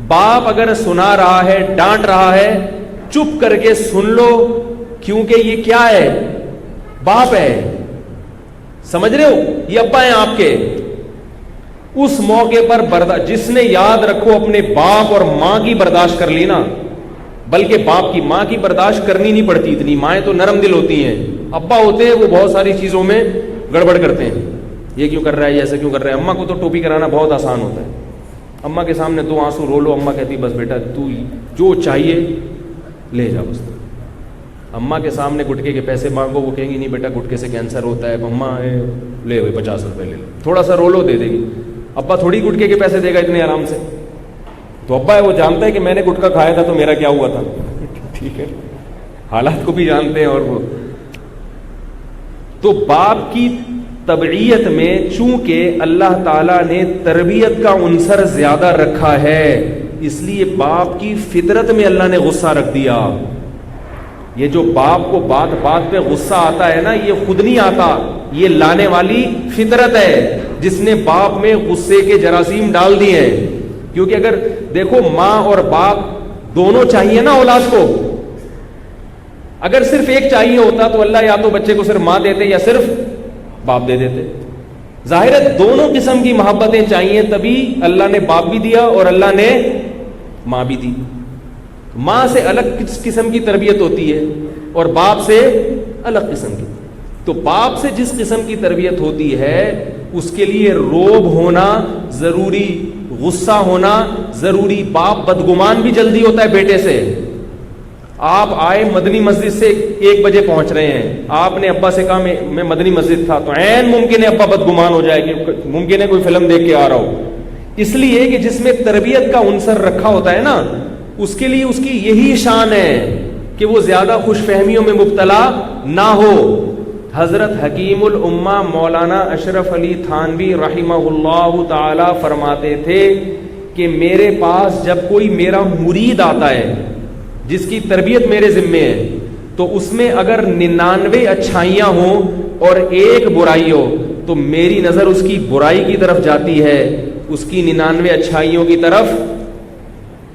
باپ اگر سنا رہا ہے، ڈانٹ رہا ہے، چپ کر کے سن لو، کیونکہ یہ کیا ہے؟ باپ ہے. سمجھ رہے ہو؟ یہ ابا ہیں آپ کے. اس موقع پر جس نے، یاد رکھو، اپنے باپ اور ماں کی برداشت کر لی نا، بلکہ باپ کی، ماں کی برداشت کرنی نہیں پڑتی اتنی، مائیں تو نرم دل ہوتی ہیں. ابا ہوتے ہیں وہ بہت ساری چیزوں میں گڑبڑ کرتے ہیں، یہ کیوں کر رہا ہے، ایسا کیوں کر رہا ہے. اماں کو تو ٹوپی کرانا بہت آسان ہوتا ہے. اماں کے سامنے 2 آنسو رو لو، اماں کہتی بس بیٹا تو جو چاہیے لے جا. بس اماں کے سامنے گٹکے کے پیسے مانگو، وہ کہیں گی نہیں بیٹا گٹکے سے کینسر ہوتا ہے. اماں لے ہوئے 50 روپے لے لو، تھوڑا سا رو لو دے دے گی. ابا تھوڑی گٹکے کے پیسے دے گا اتنے آرام سے. تو ابا ہے وہ جانتا ہے کہ میں نے گٹکا کھایا تھا تو میرا کیا ہوا تھا. ٹھیک ہے، حالات کو بھی جانتے ہیں. اور وہ تو باپ کی طبعیت میں چونکہ اللہ تعالیٰ نے تربیت کا عنصر زیادہ رکھا ہے، اس لیے باپ کی فطرت میں اللہ نے غصہ رکھ دیا. یہ جو باپ کو بات بات پہ غصہ آتا ہے نا، یہ خود نہیں آتا، یہ لانے والی فطرت ہے جس نے باپ میں غصے کے جراثیم ڈال دیے ہیں. کیونکہ اگر دیکھو ماں اور باپ دونوں چاہیے نا اولاد کو، اگر صرف ایک چاہیے ہوتا تو اللہ یا تو بچے کو صرف ماں دیتے یا صرف باپ دے دیتے. ظاہر ہے دونوں قسم کی محبتیں چاہیے، تبھی اللہ نے باپ بھی دیا اور اللہ نے ماں بھی دی. ماں سے الگ قسم کی تربیت ہوتی ہے اور باپ سے الگ قسم کی. تو باپ سے جس قسم کی تربیت ہوتی ہے اس کے لیے روب ہونا ضروری، غصہ ہونا ضروری. باپ بدگمان بھی جلدی ہوتا ہے بیٹے سے. آپ آئے مدنی مسجد سے 1 بجے پہنچ رہے ہیں، آپ نے ابا سے کہا میں مدنی مسجد تھا، تو عین ممکن ہے ابا بدگمان ہو جائے کہ ممکن ہے کوئی فلم دیکھ کے آ رہا ہو. اس لیے کہ جس میں تربیت کا عنصر رکھا ہوتا ہے نا، اس کے لیے اس کی یہی شان ہے کہ وہ زیادہ خوش فہمیوں میں مبتلا نہ ہو. حضرت حکیم الامہ مولانا اشرف علی تھانوی رحمہ اللہ تعالی فرماتے تھے کہ میرے پاس جب کوئی میرا مرید آتا ہے جس کی تربیت میرے ذمے ہے، تو اس میں اگر 99 اچھائیاں ہوں اور 1 برائی ہو تو میری نظر اس کی برائی کی طرف جاتی ہے، اس کی 99 اچھائیوں کی طرف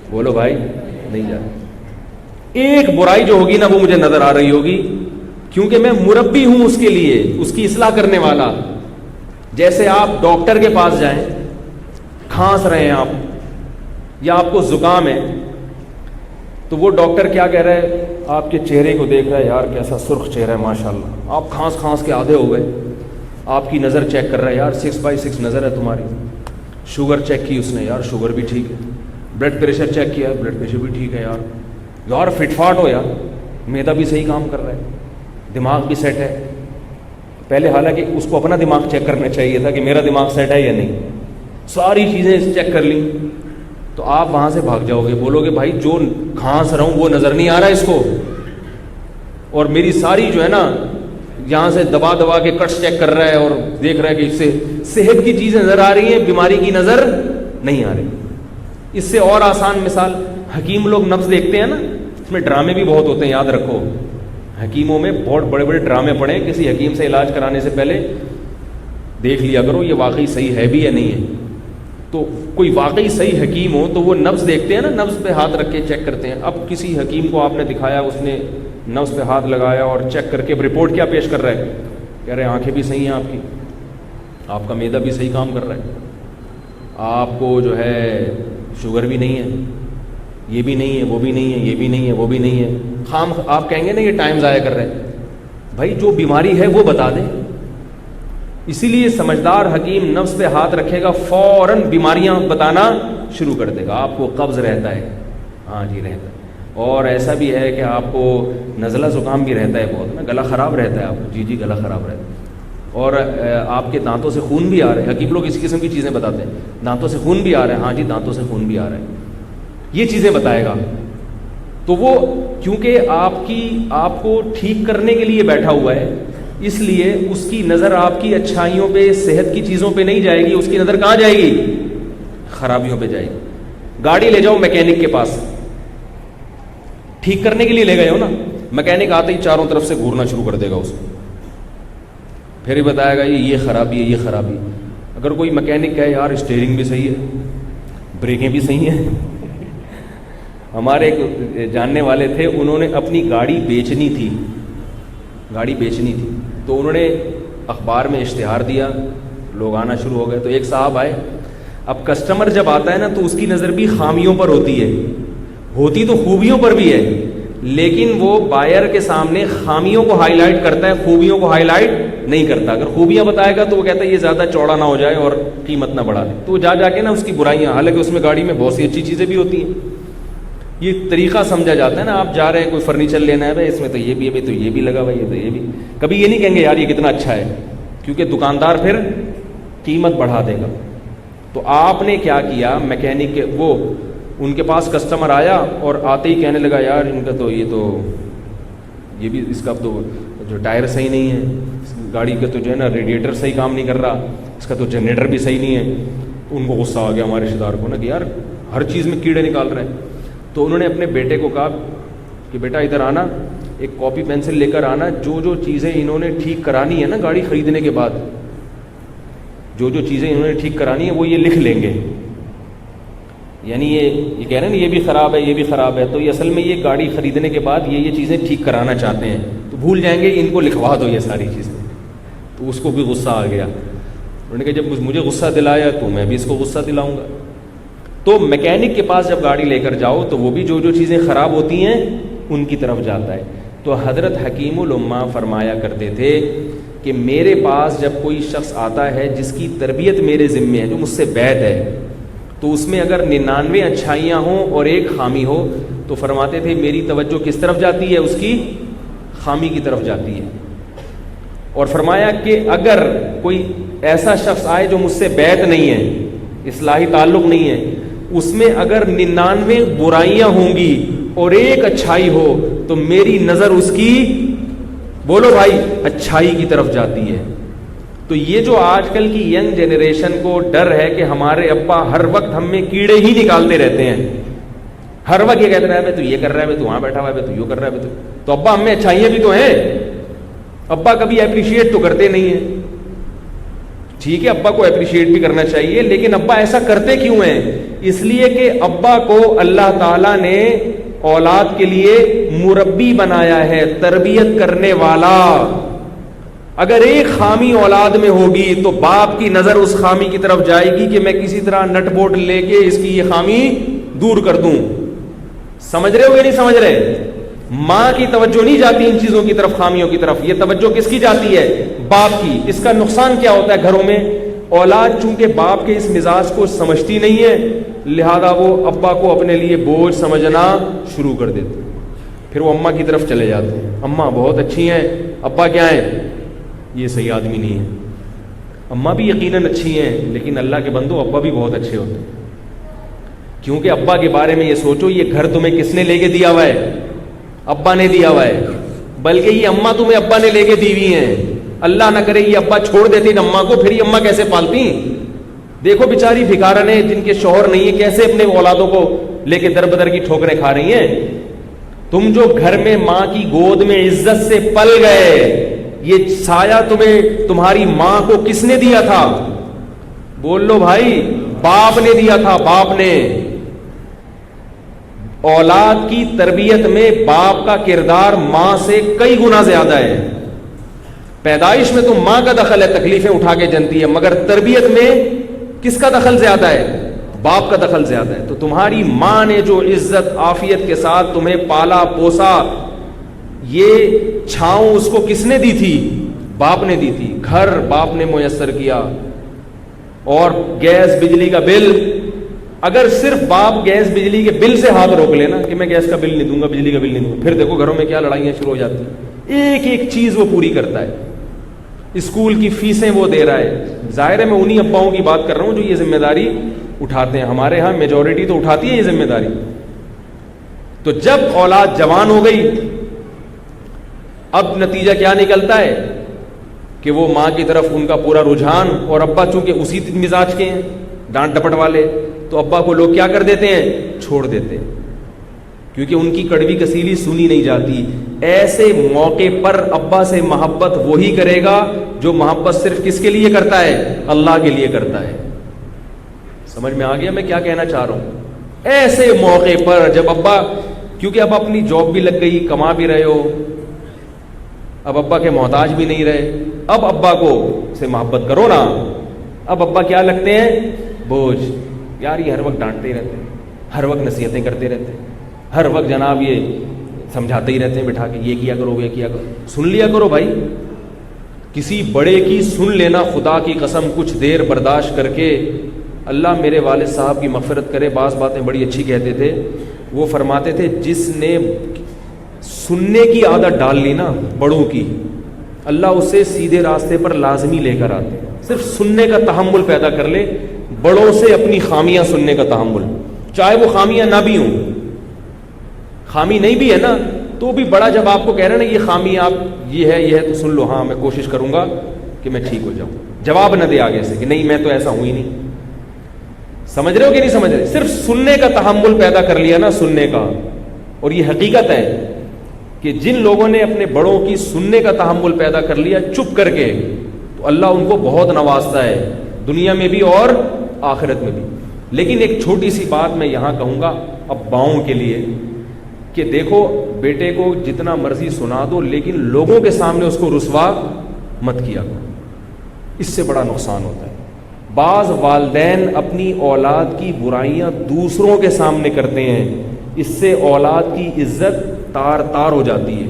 بولو بھائی نہیں جاتی. 1 برائی جو ہوگی نا وہ مجھے نظر آ رہی ہوگی، کیونکہ میں مربی ہوں اس کے لیے، اس کی اصلاح کرنے والا. جیسے آپ ڈاکٹر کے پاس جائیں، کھانس رہے ہیں آپ یا آپ کو زکام ہے، تو وہ ڈاکٹر کیا کہہ رہا ہے؟ آپ کے چہرے کو دیکھ رہا ہے، یار کیسا سرخ چہرہ ہے ماشاءاللہ. آپ کھانس کے آدھے ہو گئے. آپ کی نظر چیک کر رہا ہے، یار 6/6 نظر ہے تمہاری. شوگر چیک کی اس نے، یار شوگر بھی ٹھیک ہے. بلڈ پریشر چیک کیا، بلڈ پریشر بھی ٹھیک ہے. یار فٹ فاٹ ہو، یار میدا بھی صحیح کام کر رہا ہے، دماغ بھی سیٹ ہے. پہلے حالانکہ اس کو اپنا دماغ چیک کرنا چاہیے تھا کہ میرا دماغ سیٹ ہے یا نہیں. ساری چیزیں چیک کر لیں تو آپ وہاں سے بھاگ جاؤ گے، بولو گے بھائی جو کھانس رہا ہوں وہ نظر نہیں آ رہا اس کو، اور میری ساری جو ہے نا یہاں سے دبا کے کٹس چیک کر رہا ہے اور دیکھ رہا ہے کہ اس سے صحت کی چیزیں نظر آ رہی ہیں، بیماری کی نظر نہیں آ رہی. اس سے اور آسان مثال، حکیم لوگ نبض دیکھتے ہیں نا، اس میں ڈرامے بھی بہت ہوتے ہیں، یاد رکھو. حکیموں میں بہت بڑے بڑے ڈرامے پڑے، کسی حکیم سے علاج کرانے سے پہلے دیکھ لیا کرو یہ واقعی صحیح ہے بھی یا نہیں ہے. تو کوئی واقعی صحیح حکیم ہو تو وہ نبض دیکھتے ہیں نا، نبض پہ ہاتھ رکھ کے چیک کرتے ہیں. اب کسی حکیم کو آپ نے دکھایا، اس نے نبض پہ ہاتھ لگایا اور چیک کر کے رپورٹ کیا پیش کر رہا ہے؟ کہہ رہے ہیں آنکھیں بھی صحیح ہیں آپ کی، آپ کا معدہ بھی صحیح کام کر رہا ہے، آپ کو جو ہے شوگر بھی نہیں ہے، یہ بھی نہیں ہے، وہ بھی نہیں ہے، یہ بھی نہیں ہے، وہ بھی نہیں ہے. خام آپ کہیں گے نا یہ ٹائم ضائع کر رہے ہیں. بھائی جو بیماری ہے وہ بتا دیں. اسی لیے سمجھدار حکیم نفس پہ ہاتھ رکھے گا، فوراً بیماریاں بتانا شروع کر دے گا. آپ کو قبض رہتا ہے، ہاں جی رہتا ہے، اور ایسا بھی ہے کہ آپ کو نزلہ زکام بھی رہتا ہے بہت نا، گلا خراب رہتا ہے آپ کو، جی گلا خراب رہتا ہے، اور آپ کے دانتوں سے خون بھی آ رہا ہے. حکیم لوگ اسی قسم کی چیزیں بتاتے ہیں، دانتوں سے خون بھی آ رہا ہے، ہاں جی دانتوں سے خون بھی آ رہا ہے، یہ چیزیں بتائے گا. تو وہ کیونکہ آپ کو ٹھیک کرنے کے لیے بیٹھا ہوا ہے، اس لیے اس کی نظر آپ کی اچھائیوں پہ، صحت کی چیزوں پہ نہیں جائے گی، اس کی نظر کہاں جائے گی؟ خرابیوں پہ جائے گی. گاڑی لے جاؤ میکینک کے پاس، ٹھیک کرنے کے لیے لے گئے ہو نا، میکینک آتے ہی چاروں طرف سے گھورنا شروع کر دے گا اس کو، پھر ہی بتائے گا یہ خرابی ہے، یہ خرابی. اگر کوئی میکینک کہے یار اسٹیئرنگ بھی صحیح ہے، بریکیں بھی صحیح ہیں، ہمارے ایک جاننے والے تھے، انہوں نے اپنی گاڑی بیچنی تھی، تو انہوں نے اخبار میں اشتہار دیا، لوگ آنا شروع ہو گئے، تو ایک صاحب آئے. اب کسٹمر جب آتا ہے نا تو اس کی نظر بھی خامیوں پر ہوتی تو خوبیوں پر بھی ہے، لیکن وہ بائر کے سامنے خامیوں کو ہائی لائٹ کرتا ہے، خوبیوں کو ہائی لائٹ نہیں کرتا. اگر خوبیاں بتائے گا تو وہ کہتا ہے یہ زیادہ چوڑا نہ ہو جائے اور قیمت نہ بڑھا دے، تو وہ جا کے نا اس کی برائیاں، حالانکہ اس میں گاڑی میں بہت سی اچھی چیزیں بھی ہوتی ہیں. یہ طریقہ سمجھا جاتا ہے نا، آپ جا رہے ہیں کوئی فرنیچر لینا ہے، بھائی اس میں تو یہ بھی ہے، تو یہ بھی لگا ہوا ہے، یہ تو یہ بھی. کبھی یہ نہیں کہیں گے یار یہ کتنا اچھا ہے، کیونکہ دکاندار پھر قیمت بڑھا دے گا. تو آپ نے کیا کیا، میکینک کے وہ ان کے پاس کسٹمر آیا اور آتے ہی کہنے لگا یار ان کا تو یہ بھی اس کا تو جو ٹائر صحیح نہیں ہے، گاڑی کا تو جو ہے نا ریڈیٹر صحیح کام نہیں کر رہا، اس کا تو جنریٹر بھی صحیح نہیں ہے. ان کو غصہ آ گیا ہمارے رشتے دار کو نا کہ یار ہر چیز میں کیڑے نکال رہے ہیں. تو انہوں نے اپنے بیٹے کو کہا کہ بیٹا ادھر آنا، ایک کاپی پینسل لے کر آنا، جو چیزیں انہوں نے ٹھیک کرانی ہے نا گاڑی خریدنے کے بعد، جو چیزیں انہوں نے ٹھیک کرانی ہے وہ یہ لکھ لیں گے. یعنی یہ کہہ رہے ہیں نا یہ بھی خراب ہے، یہ بھی خراب ہے، تو یہ اصل میں یہ گاڑی خریدنے کے بعد یہ چیزیں ٹھیک کرانا چاہتے ہیں، تو بھول جائیں گے ان کو لکھوا دو یہ ساری چیزیں. تو اس کو بھی غصہ آ گیا. انہوں نے کہا جب مجھے غصہ دلایا تو میں بھی اس کو غصہ دلاؤں گا. تو میکینک کے پاس جب گاڑی لے کر جاؤ تو وہ بھی جو چیزیں خراب ہوتی ہیں ان کی طرف جاتا ہے. تو حضرت حکیم الامہ فرمایا کرتے تھے کہ میرے پاس جب کوئی شخص آتا ہے جس کی تربیت میرے ذمے ہے، جو مجھ سے بیعت ہے، تو اس میں اگر 99 اچھائیاں ہوں اور ایک خامی ہو، تو فرماتے تھے میری توجہ کس طرف جاتی ہے، اس کی خامی کی طرف جاتی ہے. اور فرمایا کہ اگر کوئی ایسا شخص آئے جو مجھ سے بیعت نہیں ہے، اصلاحی تعلق نہیں ہے، اس میں اگر 99 برائیاں ہوں گی اور ایک اچھائی ہو تو میری نظر اس کی، بولو بھائی، اچھائی کی طرف جاتی ہے. تو یہ جو آج کل کی ینگ جنریشن کو ڈر ہے کہ ہمارے ابا ہر وقت ہم میں کیڑے ہی نکالتے رہتے ہیں، ہر وقت یہ کہتے رہے بھائی تو یہ کر رہا ہے، بھائی تو وہاں بیٹھا ہوا ہے، بھائی تو یہ کر رہا ہے، بھائی تو ابا ہم میں اچھائیاں بھی تو ہیں. ابا کبھی اپریشیٹ تو کرتے نہیں ہیں. ٹھیک ہے ابا کو اپریشیٹ بھی کرنا چاہیے، لیکن ابا ایسا کرتے کیوں ہیں؟ اس لیے کہ ابا کو اللہ تعالیٰ نے اولاد کے لیے مربی بنایا ہے، تربیت کرنے والا. اگر ایک خامی اولاد میں ہوگی تو باپ کی نظر اس خامی کی طرف جائے گی کہ میں کسی طرح نٹ بولٹ لے کے اس کی یہ خامی دور کر دوں. سمجھ رہے ہو یا نہیں سمجھ رہے؟ ماں کی توجہ نہیں جاتی ان چیزوں کی طرف، خامیوں کی طرف. یہ توجہ کس کی جاتی ہے؟ باپ کی. اس کا نقصان کیا ہوتا ہے گھروں میں؟ اولاد چونکہ باپ کے اس مزاج کو سمجھتی نہیں ہے، لہذا وہ ابا کو اپنے لیے بوجھ سمجھنا شروع کر دیتے، پھر وہ اماں کی طرف چلے جاتے ہیں. اماں بہت اچھی ہیں، ابا کیا ہیں؟ یہ صحیح آدمی نہیں ہے. اماں بھی یقیناً اچھی ہیں، لیکن اللہ کے بندو ابا بھی بہت اچھے ہوتے ہیں. کیونکہ ابا کے بارے میں یہ سوچو، یہ گھر تمہیں کس نے لے کے دیا ہوا ہے؟ ابا نے دیا ہوا ہے. بلکہ یہ اماں تمہیں ابا نے لے کے دی ہوئی ہیں. اللہ نہ کرے یہ ابا چھوڑ دیتی ان اماں کو، پھر یہ اماں کیسے پالتی؟ دیکھو بیچاری بھکارنیں جن کے شوہر نہیں ہے کیسے اپنے اولادوں کو لے کے در بدر کی ٹھوکریں کھا رہی ہیں. تم جو گھر میں ماں کی گود میں عزت سے پل گئے، یہ سایہ تمہیں تمہاری ماں کو کس نے دیا تھا؟ بول لو بھائی، باپ نے دیا تھا، باپ نے. اولاد کی تربیت میں باپ کا کردار ماں سے کئی گنا زیادہ ہے. پیدائش میں تو ماں کا دخل ہے، تکلیفیں اٹھا کے جنتی ہے، مگر تربیت میں کس کا دخل زیادہ ہے؟ باپ کا دخل زیادہ ہے. تو تمہاری ماں نے جو عزت عافیت کے ساتھ تمہیں پالا پوسا، یہ چھاؤں اس کو کس نے دی تھی؟ باپ نے دی تھی. گھر باپ نے میسر کیا. اور گیس بجلی کا بل، اگر صرف باپ گیس بجلی کے بل سے ہاتھ روک لینا کہ میں گیس کا بل نہیں دوں گا، بجلی کا بل نہیں دوں گا، پھر دیکھو گھروں میں کیا لڑائیاں شروع ہو جاتی ہیں. ایک ایک چیز وہ پوری کرتا ہے. اسکول کی فیسیں وہ دے رہا ہے. ظاہر ہے میں انہی اباؤں کی بات کر رہا ہوں جو یہ ذمہ داری اٹھاتے ہیں. ہمارے ہاں میجورٹی تو اٹھاتی ہے یہ ذمہ داری. تو جب اولاد جوان ہو گئی، اب نتیجہ کیا نکلتا ہے کہ وہ ماں کی طرف ان کا پورا رجحان، اور ابا چونکہ اسی مزاج کے ہیں، ڈانٹ ڈپٹ والے، تو ابا کو لوگ کیا کر دیتے ہیں؟ چھوڑ دیتے ہیں، کیونکہ ان کی کڑوی کسیلی سنی نہیں جاتی. ایسے موقع پر ابا سے محبت وہی کرے گا جو محبت صرف کس کے لیے کرتا ہے؟ اللہ کے لیے کرتا ہے. سمجھ میں آ گیا میں کیا کہنا چاہ رہا ہوں؟ ایسے موقع پر جب ابا، کیونکہ اب اپنی جاب بھی لگ گئی، کما بھی رہے ہو، اب ابا کے محتاج بھی نہیں رہے، اب ابا کو سے محبت کرو نا. اب ابا کیا لگتے ہیں؟ بوجھ. یار یہ ہر وقت ڈانٹتے ہی رہتے ہیں، ہر وقت نصیحتیں کرتے رہتے ہیں، ہر وقت جناب یہ سمجھاتے ہی رہتے ہیں بٹھا کے، یہ کیا کرو یہ کیا کرو. سن لیا کرو بھائی، کسی بڑے کی سن لینا، خدا کی قسم کچھ دیر برداشت کر کے. اللہ میرے والد صاحب کی مغفرت کرے، بعض باتیں بڑی اچھی کہتے تھے. وہ فرماتے تھے جس نے سننے کی عادت ڈال لی نا بڑوں کی، اللہ اسے سیدھے راستے پر لازمی لے کر آتے. صرف سننے کا تحمل پیدا کر لے، بڑوں سے اپنی خامیاں سننے کا تحمل، چاہے وہ خامیاں نہ بھی ہوں. خامی نہیں بھی ہے نا تو بھی بڑا جب آپ کو کہہ رہے نا یہ خامی آپ یہ ہے تو سن لو، ہاں میں کوشش کروں گا کہ میں ٹھیک ہو جاؤں. جواب نہ دے آگے سے کہ نہیں میں تو ایسا ہوں ہی نہیں. سمجھ رہے ہو کہ نہیں سمجھ رہے؟ صرف سننے کا تحمل پیدا کر لیا نا، سننے کا. اور یہ حقیقت ہے کہ جن لوگوں نے اپنے بڑوں کی سننے کا تحمل پیدا کر لیا چپ کر کے، تو اللہ ان کو بہت نوازتا ہے، دنیا میں بھی اور آخرت میں بھی. لیکن ایک چھوٹی سی بات میں یہاں کہوں گا اباؤں کے لیے کہ دیکھو بیٹے کو جتنا مرضی سنا دو لیکن لوگوں کے سامنے اس کو رسوا مت کیا کرو، اس سے بڑا نقصان ہوتا ہے. بعض والدین اپنی اولاد کی برائیاں دوسروں کے سامنے کرتے ہیں، اس سے اولاد کی عزت تار تار ہو جاتی ہے.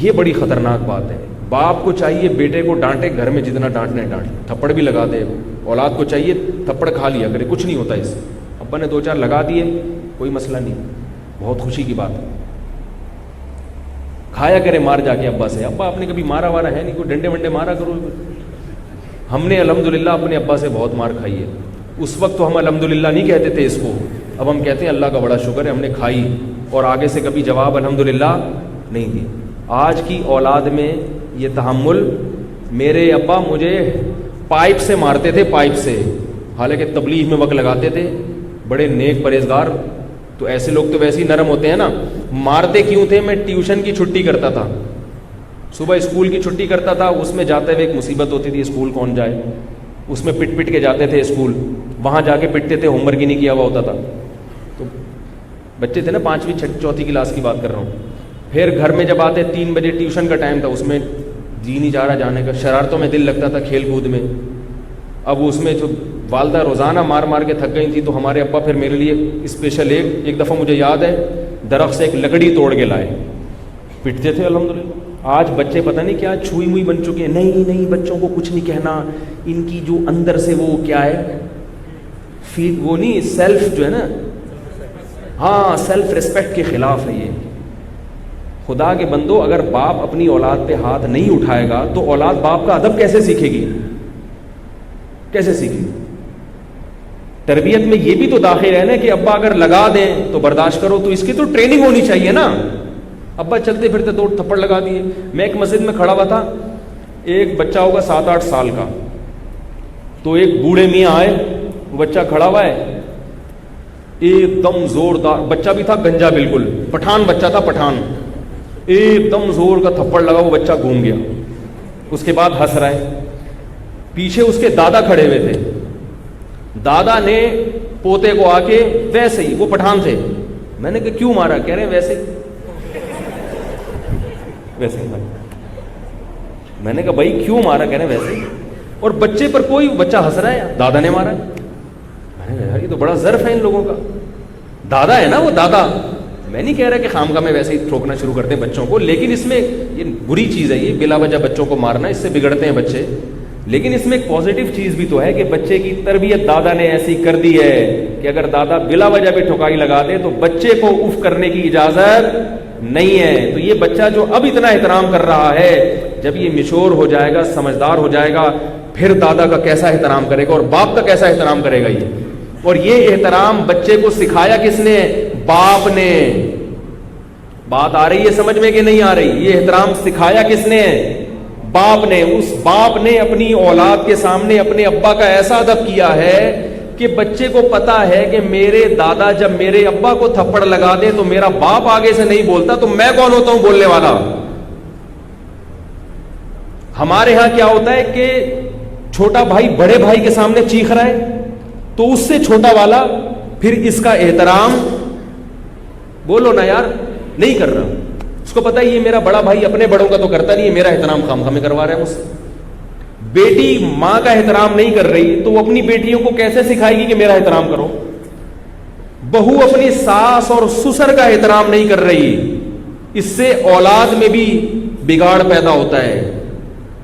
یہ بڑی خطرناک بات ہے. باپ کو چاہیے بیٹے کو ڈانٹے، گھر میں جتنا ڈانٹنا ہے ڈانٹ، تھپڑ بھی لگا دے. اولاد کو چاہیے تھپڑ کھا لیا کرے، کچھ نہیں ہوتا اس سے. ابا نے 2-4 لگا دیے کوئی مسئلہ نہیں، بہت خوشی کی بات ہے. کھایا کرے مار جا کے ابا سے. ابا آپ نے کبھی مارا وارا ہے نہیں، کوئی ڈنڈے ونڈے مارا کرو. ہم نے الحمدللہ اپنے ابا سے بہت مار کھائی ہے. اس وقت تو ہم الحمدللہ نہیں کہتے تھے اس کو، اب ہم کہتے ہیں اللہ کا بڑا شکر ہے ہم نے کھائی، اور آگے سے کبھی جواب الحمدللہ نہیں دی. آج کی اولاد میں یہ تحمل، میرے ابا مجھے پائپ سے مارتے تھے، پائپ سے، حالانکہ تبلیغ میں وقت لگاتے تھے، بڑے نیک پرہیزگار. تو ایسے لوگ تو ویسے ہی نرم ہوتے ہیں نا. مارتے کیوں تھے؟ میں ٹیوشن کی چھٹی کرتا تھا، صبح اسکول کی چھٹی کرتا تھا، اس میں جاتے ہوئے ایک مصیبت ہوتی تھی، اسکول کون جائے، اس میں پٹ پٹ کے جاتے تھے اسکول. وہاں جا کے پٹتے تھے، ہوم ورک ہی نہیں کیا ہوا ہوتا تھا. تو بچے تھے نا 5ویں 4تھی کلاس کی بات کر رہا ہوں. پھر گھر میں جب آتے 3 بجے ٹیوشن کا ٹائم تھا، اس میں جی نہیں چاہ رہا جانے کا، شرارتوں میں دل لگتا تھا، کھیل کود میں. اب اس میں جو والدہ روزانہ مار مار کے تھک گئی تھی، تو ہمارے ابا پھر میرے لیے اسپیشل ایک دفعہ مجھے یاد ہے درخت سے ایک لکڑی توڑ کے لائے، پٹتے تھے الحمدللہ. آج بچے پتہ نہیں کیا چھوئی موئی بن چکے ہیں. نہیں نہیں بچوں کو کچھ نہیں کہنا، ان کی جو اندر سے وہ کیا ہے وہ نہیں، سیلف جو ہے نا، ہاں سیلف ریسپیکٹ کے خلاف ہے یہ. خدا کے بندو، اگر باپ اپنی اولاد پہ ہاتھ نہیں اٹھائے گا تو اولاد باپ کا ادب کیسے سیکھے گی؟ کیسے سیکھے گی؟ تربیت میں یہ بھی تو داخل ہے نا کہ ابا اگر لگا دیں تو برداشت کرو، تو اس کی تو ٹریننگ ہونی چاہیے نا. ابا چلتے پھرتے 2 تھپڑ لگا دیے. میں ایک مسجد میں کھڑا ہوا تھا، ایک بچہ ہوگا 7-8 سال کا، تو ایک بوڑھے میاں آئے، وہ بچہ کھڑا ہوا ہے، ایک دم زوردار، بچہ بھی تھا گنجا بالکل، پٹھان بچہ تھا، پٹھان. ایک دم زور کا تھپڑ لگا، وہ بچہ گھوم گیا. اس کے بعد ہنس رہا ہے. پیچھے اس کے دادا کھڑے ہوئے تھے. دادا نے پوتے کو آ کے ویسے ہی، وہ پٹھان تھے، میں نے کہا کیوں مارا؟ کہہ رہے ہیں ویسے ویسے. میں نے کہا بھائی کیوں مارا؟ کہہ رہے ہیں ویسے. اور بچے پر کوئی، بچہ ہنس رہا ہے، دادا نے مارا. میں نے کہا یہ تو بڑا ظرف ہے ان لوگوں کا. دادا ہے نا وہ، دادا. میں نہیں کہہ رہا کہ خامخواہ میں ویسے ہی ٹھوکنا شروع کرتے ہیں بچوں کو، لیکن اس میں یہ بری چیز ہے، یہ بلا وجہ بچوں کو مارنا، اس سے بگڑتے ہیں بچے. لیکن اس میں ایک پازیٹیو چیز بھی تو ہے کہ بچے کی تربیت دادا نے ایسی کر دی ہے کہ اگر دادا بلا وجہ بھی ٹھکائی لگا دے تو بچے کو اف کرنے کی اجازت نہیں ہے. تو یہ بچہ جو اب اتنا احترام کر رہا ہے، جب یہ میچور ہو جائے گا، سمجھدار ہو جائے گا، پھر دادا کا کیسا احترام کرے گا اور باپ کا کیسا احترام کرے گا یہ. اور یہ احترام بچے کو سکھایا کس نے؟ باپ نے. بات آ رہی ہے سمجھ میں کہ نہیں آ رہی؟ یہ احترام سکھایا کس نے؟ باپ نے. اس باپ نے اپنی اولاد کے سامنے اپنے ابا کا ایسا ادب کیا ہے کہ بچے کو پتا ہے کہ میرے دادا جب میرے ابا کو تھپڑ لگا دے تو میرا باپ آگے سے نہیں بولتا، تو میں کون ہوتا ہوں بولنے والا؟ ہمارے ہاں کیا ہوتا ہے کہ چھوٹا بھائی بڑے بھائی کے سامنے چیخ رہا ہے تو اس سے چھوٹا والا پھر اس کا احترام بولو نا یار نہیں کر رہا. اس کو پتا ہے یہ میرا بڑا بھائی اپنے بڑوں کا تو کرتا نہیں ہے, میرا احترام خام میں کروا رہا ہے مجھ سے. بیٹی ماں کا احترام نہیں کر رہی تو وہ اپنی بیٹیوں کو کیسے سکھائے گی کہ میرا احترام کرو. بہو اپنی ساس اور سسر کا احترام نہیں کر رہی, اس سے اولاد میں بھی بگاڑ پیدا ہوتا ہے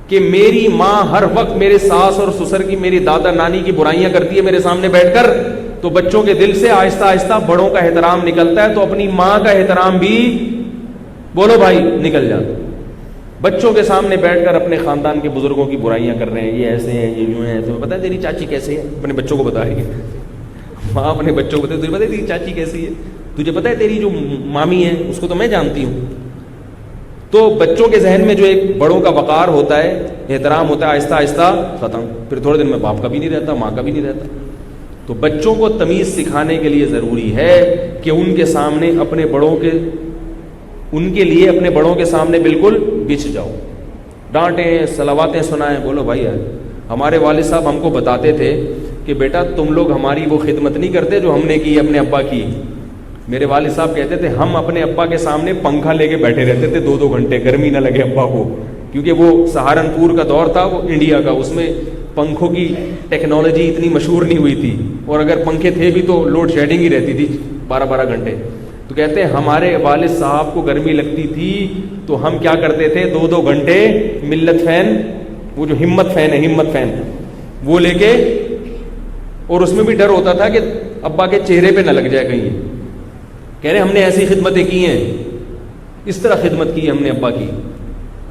کہ میری ماں ہر وقت میرے ساس اور سسر کی, میری دادا نانی کی برائیاں کرتی ہے میرے سامنے بیٹھ کر, تو بچوں کے دل سے آہستہ آہستہ بڑوں کا احترام نکلتا ہے, تو اپنی ماں کا احترام بھی بولو بھائی نکل جاتا. بچوں کے سامنے بیٹھ کر اپنے خاندان کے بزرگوں کی برائیاں کر رہے ہیں, یہ ایسے ہیں, یہ یوں ہیں, تمہیں پتا ہے تیری چاچی کیسے ہے, اپنے بچوں کو بتائے گی ماں اپنے بچوں کو بتائے, تجھے پتا ہے تیری چاچی کیسی ہے, تجھے پتا ہے تیری جو مامی ہے اس کو تو میں جانتی ہوں. تو بچوں کے ذہن میں جو ایک بڑوں کا وقار ہوتا ہے, احترام ہوتا ہے, آہستہ آہستہ ختم. پھر تھوڑے دن میں باپ کا بھی نہیں رہتا, ماں کا بھی نہیں رہتا. تو بچوں کو تمیز سکھانے کے لیے ضروری ہے کہ ان کے سامنے اپنے بڑوں کے, ان کے لیے اپنے بڑوں کے سامنے بالکل بچھ جاؤ, ڈانٹیں, صلواتیں سنائیں. بولو بھائی یار ہمارے والد صاحب ہم کو بتاتے تھے کہ بیٹا تم لوگ ہماری وہ خدمت نہیں کرتے جو ہم نے کی اپنے ابا کی. میرے والد صاحب کہتے تھے ہم اپنے ابا کے سامنے پنکھا لے کے بیٹھے رہتے تھے 2-2 گھنٹے, گرمی نہ لگے ابا کو, کیونکہ وہ سہارنپور کا دور تھا, وہ انڈیا کا, اس میں پنکھوں کی ٹیکنالوجی اتنی مشہور نہیں ہوئی تھی, اور اگر پنکھے تھے بھی تو لوڈ شیڈنگ ہی رہتی تھی 12-12 گھنٹے. تو کہتے ہیں ہمارے والد صاحب کو گرمی لگتی تھی تو ہم کیا کرتے تھے 2-2 گھنٹے ملت فین, وہ جو ہمت فین ہے, ہمت فین وہ لے کے, اور اس میں بھی ڈر ہوتا تھا کہ ابا کے چہرے پہ نہ لگ جائے کہیں. کہہ رہے ہم نے ایسی خدمتیں کی ہیں, اس طرح خدمت کی ہم نے ابا کی.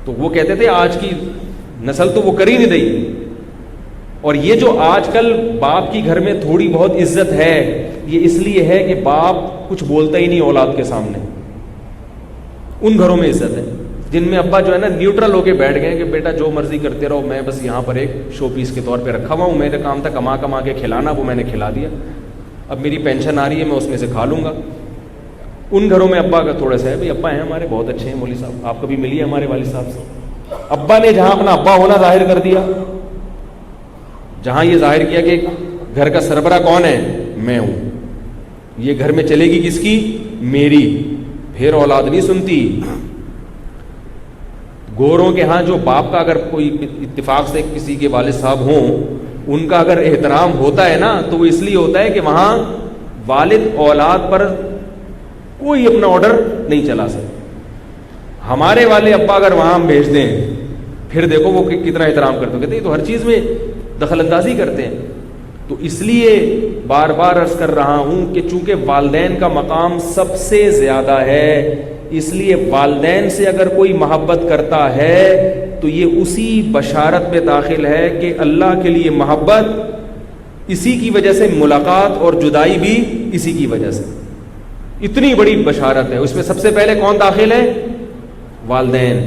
تو وہ کہتے تھے آج کی نسل تو وہ کر ہی نہیں رہی. اور یہ جو آج کل باپ کی گھر میں تھوڑی بہت عزت ہے, یہ اس لیے ہے کہ باپ کچھ بولتا ہی نہیں اولاد کے سامنے. ان گھروں میں عزت ہے جن میں ابا جو ہے نا نیوٹرل ہو کے بیٹھ گئے کہ بیٹا جو مرضی کرتے رہو, میں بس یہاں پر ایک شو پیس کے طور پہ رکھا ہوا ہوں, میرا کام تھا کما کے کھلانا, وہ میں نے کھلا دیا, اب میری پینشن آ رہی ہے میں اس میں سے کھا لوں گا. ان گھروں میں ابا کا تھوڑا سا ہے, بھائی ابا ہیں ہمارے بہت اچھے ہیں, مولوی صاحب آپ کبھی ملیے ہمارے والد صاحب سے. ابا نے جہاں اپنا ابا ہونا ظاہر کر دیا, جہاں یہ ظاہر کیا کہ گھر کا سربراہ کون ہے, میں ہوں, یہ گھر میں چلے گی کس کی, میری, پھر اولاد نہیں سنتی. گوروں کے ہاں جو باپ کا اگر کوئی اتفاق سے کسی کے والد صاحب ہوں, ان کا اگر احترام ہوتا ہے نا تو وہ اس لیے ہوتا ہے کہ وہاں والد اولاد پر کوئی اپنا آرڈر نہیں چلا سکتا. ہمارے والے ابا اگر وہاں ہم بھیج دیں پھر دیکھو وہ کتنا احترام کرتے ہیں, کہتے ہیں تو ہر چیز میں دخل اندازی کرتے ہیں. تو اس لیے بار بار عرض کر رہا ہوں کہ چونکہ والدین کا مقام سب سے زیادہ ہے, اس لیے والدین سے اگر کوئی محبت کرتا ہے تو یہ اسی بشارت میں داخل ہے کہ اللہ کے لیے محبت اسی کی وجہ سے, ملاقات اور جدائی بھی اسی کی وجہ سے. اتنی بڑی بشارت ہے, اس میں سب سے پہلے کون داخل ہے, والدین.